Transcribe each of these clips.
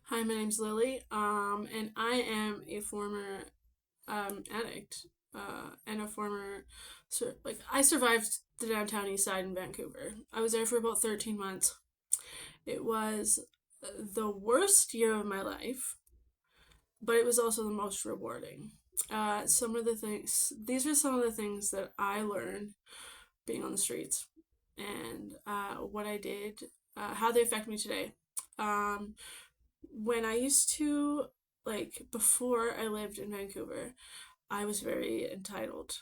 Hi, my name's Lily, and I am a former addict and a former I survived the downtown east side in Vancouver. I was there for about 13 months. It was the worst year of my life, but it was also the most rewarding. These are some of the things that I learned being on the streets and what I did, how they affect me today. Um, when I used to, before I lived in Vancouver, I was very entitled.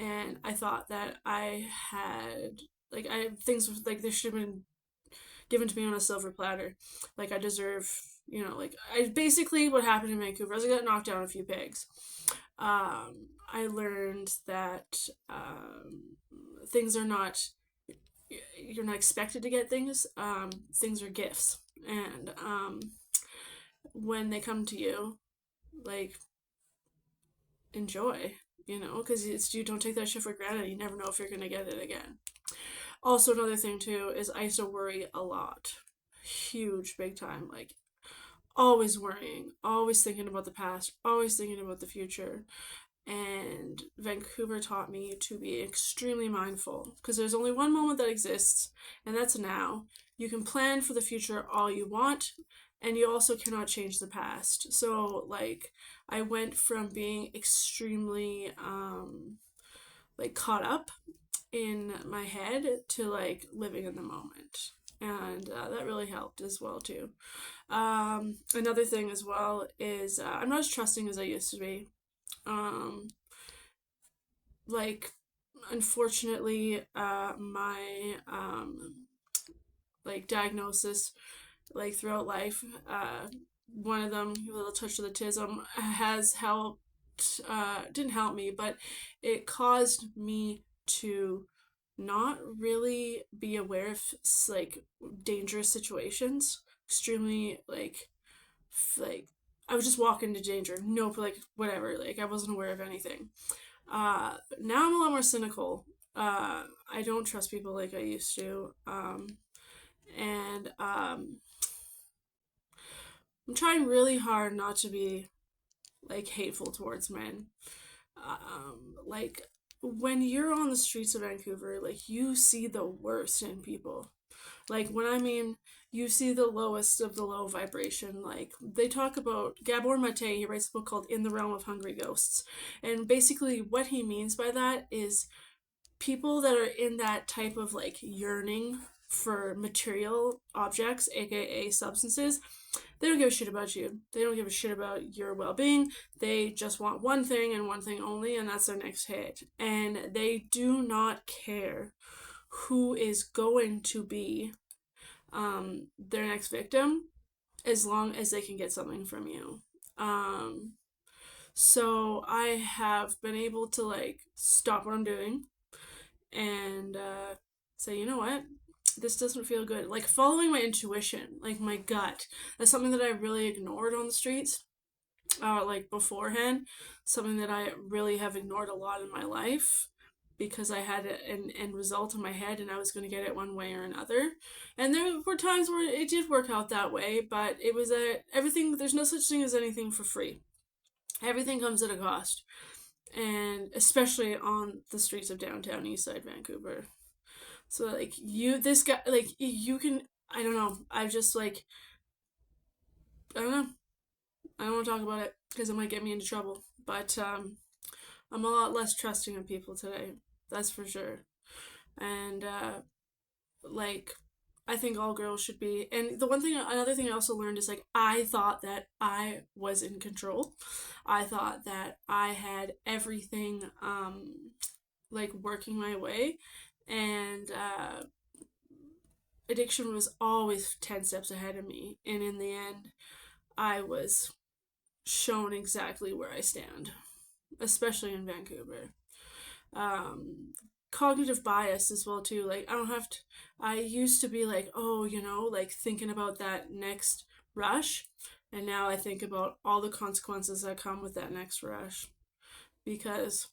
And I thought that I had, things like this should have been given to me on a silver platter. Like, I deserve, basically what happened in Vancouver is I got knocked down a few pegs. I learned that things are not, you're not expected to get things. Things are gifts. And when they come to you, like, enjoy, because you don't take that shit for granted. You never know if you're gonna get it again. Also, another thing too is I used to worry a lot, huge, big time, like always worrying, always thinking about the past, always thinking about the future. And Vancouver taught me to be extremely mindful because there's only one moment that exists, and that's now. You can plan for the future all you want, and you also cannot change the past. So, I went from being extremely, caught up in my head to, living in the moment. And that really helped as well, too. Another thing as well is I'm not as trusting as I used to be. Um, like Unfortunately, my diagnosis, throughout life, one of them, a little touch of the tism, has helped. Didn't help me, but it caused me to not really be aware of like dangerous situations. Extremely like I was just walking into danger. Nope, whatever. Like, I wasn't aware of anything. Now I'm a lot more cynical. I don't trust people like I used to. And I'm trying really hard not to be hateful towards men. Like, when you're on the streets of Vancouver, you see the worst in people. Like, when I mean you see the lowest of the low vibration, they talk about Gabor Mate, he writes a book called In the Realm of Hungry Ghosts. And basically what he means by that is people that are in that type of yearning for material objects, aka substances, they don't give a shit about you. They don't give a shit about your well being. They just want one thing and one thing only, and that's their next hit. And they do not care who is going to be their next victim as long as they can get something from you. Um, so I have been able to stop what I'm doing and say, you know what, this doesn't feel good. Like, following my intuition, like my gut. That's something that I really ignored on the streets, beforehand. Something that I really have ignored a lot in my life because I had an end result in my head and I was going to get it one way or another. And there were times where it did work out that way, but it was everything, there's no such thing as anything for free. Everything comes at a cost. And especially on the streets of downtown Eastside Vancouver. So this guy, you can, I don't know. I've just I don't know. I don't want to talk about it because it might get me into trouble. But I'm a lot less trusting of people today. That's for sure. And like I think all girls should be. And another thing I also learned is I thought that I was in control. I thought that I had everything working my way, and addiction was always 10 steps ahead of me. And in the end, I was shown exactly where I stand, especially in Vancouver. Um, Cognitive bias as well too. Like, I don't have to. I used to be oh, thinking about that next rush, and now I think about all the consequences that come with that next rush. Because,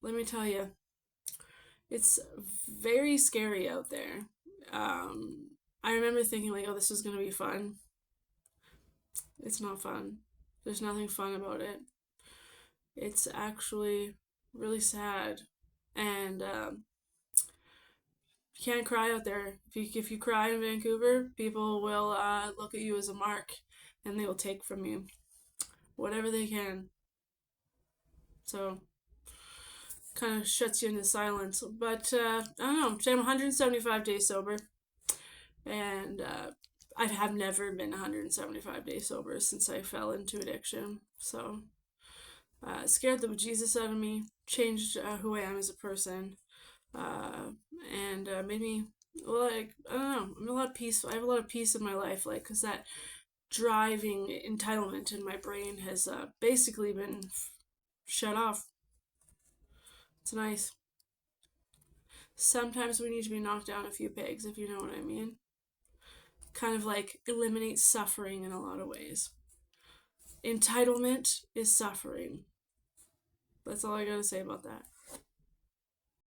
let me tell you, it's very scary out there. I remember thinking oh, this was gonna be fun. It's not fun. There's nothing fun about it. It's actually really sad. And you can't cry out there. If you cry in Vancouver, people will look at you as a mark and they will take from you whatever they can. So, kind of shuts you into silence. But I don't know. Say I'm 175 days sober, and I have never been 175 days sober since I fell into addiction. So, scared the Jesus out of me, changed who I am as a person, uh, and made me, like, I don't know. I'm a lot of peace. I have a lot of peace in my life, like, because that driving entitlement in my brain has basically been shut off. It's nice. Sometimes we need to be knocked down a few pegs, if you know what I mean. Kind of like eliminates suffering in a lot of ways. Entitlement is suffering. That's all I gotta say about that.